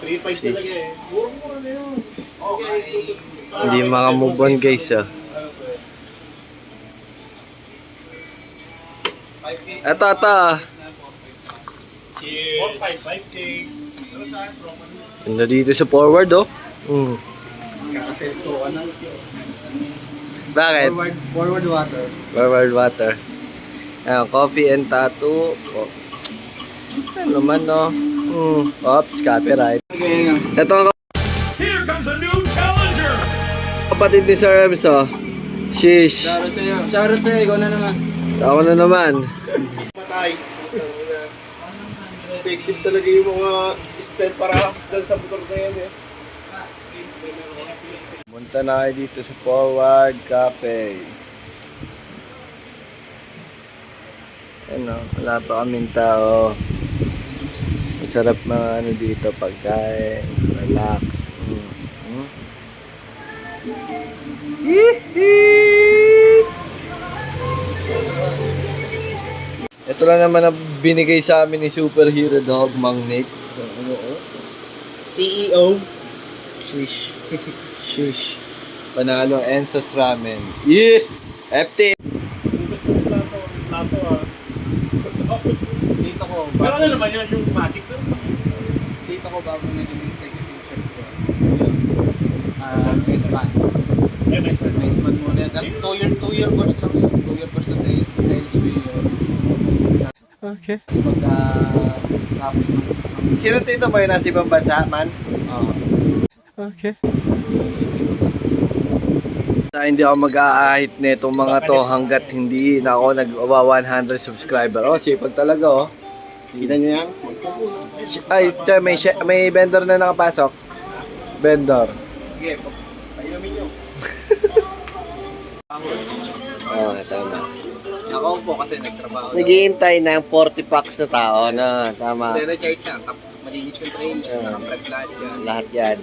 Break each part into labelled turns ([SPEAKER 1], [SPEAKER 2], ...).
[SPEAKER 1] 3.5 talaga eh. Mura-mura na yun. Okay.
[SPEAKER 2] Hindi maka-move on guys ah. Eto.
[SPEAKER 1] Cheers. 4.5K.
[SPEAKER 2] Ganda dito sa forward oh.
[SPEAKER 1] Kaka-sales to ka na.
[SPEAKER 2] Bakit?
[SPEAKER 1] Forward water.
[SPEAKER 2] Forward water. Ayan, coffee and tattoo. Oh. Ano naman no? Oops, copyright. Ito ang
[SPEAKER 1] Here comes a new challenger!
[SPEAKER 2] kapatid ni Sir Ems oh. Sheesh.
[SPEAKER 1] Shoutout sa'yo. Shoutout sa'yo. Ikaw na naman.
[SPEAKER 2] Ako na naman.
[SPEAKER 3] Matay. Effective talaga yung mga spell para hasdan sa motor na yan eh.
[SPEAKER 2] Punta na kayo dito sa Forward Cafe. Ano, wala pa kaming tao. Masarap mga ano dito, pagkain, relax. Ito lang naman ang binigay sa amin ni Superhero Dog, Mang Nick.
[SPEAKER 3] CEO.
[SPEAKER 2] Shish. Shish. Panalo Enzo's Ramen. Yeah! FT!
[SPEAKER 1] Tato ah.
[SPEAKER 3] Dito ko.
[SPEAKER 1] Pero ano naman yun yung magic doon?
[SPEAKER 3] Dito ko bago naging executive chef ko. Next month.
[SPEAKER 1] Eh, may
[SPEAKER 3] Next month muna. 2-year course lang yun. 2-year course na sa LSP yun.
[SPEAKER 2] Okay.
[SPEAKER 3] Pagka tapos ng...
[SPEAKER 2] Sino tito mo yung nasa ibang bansa, man? Okay. Hindi ako mag-aahit netong mga to hanggat hindi na ako nag-awa 100 subscriber. Oh, sipag talaga oh.
[SPEAKER 3] Kita nyo yan?
[SPEAKER 2] Ay, may vendor na nakapasok. Vendor.
[SPEAKER 3] Sige, painumin nyo.
[SPEAKER 2] Oo, tama.
[SPEAKER 3] Ako po kasi nagtrabaho.
[SPEAKER 2] Naghihintay ng 40 packs na tao, no? Tama.
[SPEAKER 3] Recharge na. Malinis yung trains. Nakaprag lahat yan.
[SPEAKER 2] Lahat yan.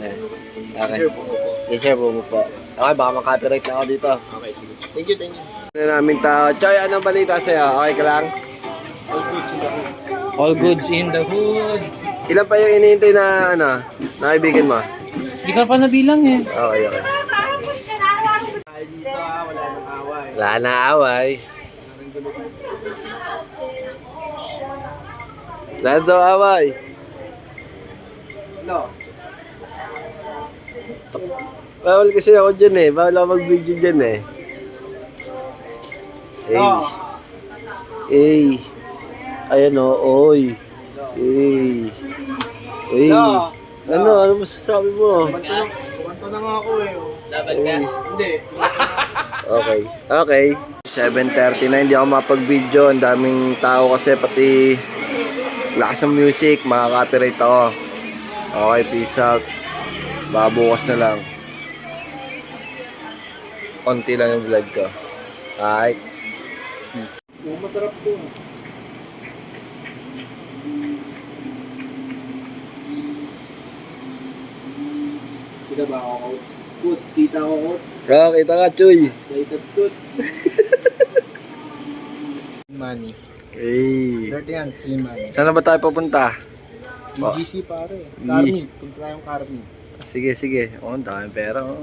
[SPEAKER 2] Okay.
[SPEAKER 3] Sir po po.
[SPEAKER 2] Yes, sir, bumo po. Okay, baka makapiright na ako dito.
[SPEAKER 3] Okay, sige. Thank you, thank you.
[SPEAKER 2] Ano namin tao? Choy, anong balita sa'yo? Okay ka lang?
[SPEAKER 3] All goods in the hood.
[SPEAKER 2] Ilan pa yung inihintay na, ano, na kaibigan mo?
[SPEAKER 3] Hindi ka pa nabilang eh.
[SPEAKER 2] Okay, okay.
[SPEAKER 3] Dito wala nang away.
[SPEAKER 2] Wala na away. Wala daw away.
[SPEAKER 3] No.
[SPEAKER 2] Bawal kasi ako dyan eh. Bawal ako mag-video dyan eh. Hey.
[SPEAKER 3] No.
[SPEAKER 2] Hey. Ayan o, oy. Hey. Hey.
[SPEAKER 3] No.
[SPEAKER 2] Ano masasabi mo?
[SPEAKER 3] Kumanta na nga ako eh.
[SPEAKER 2] Laban ka?
[SPEAKER 3] Hindi.
[SPEAKER 2] Okay. Okay. 7:30 na, hindi ako mapag-video. Ang daming tao kasi, pati lakas ng music, makaka-copyright ako. Okay, peace out. Babukas na lang. Konti lang yung vlog ko. Alright. Peace.
[SPEAKER 3] Masarap to. Kita ba ako, Coach? Coach, kita ko, Coach.
[SPEAKER 2] Oh, kita ka, Chuy.
[SPEAKER 3] Slated Coach. Money.
[SPEAKER 2] Hey.
[SPEAKER 3] Dirty hands, free money.
[SPEAKER 2] Saan na ba tayo papunta?
[SPEAKER 3] BGC pare. Carmit. Punta tayong Carmit.
[SPEAKER 2] Sige, sige. Oh, ang daming pera. Oh.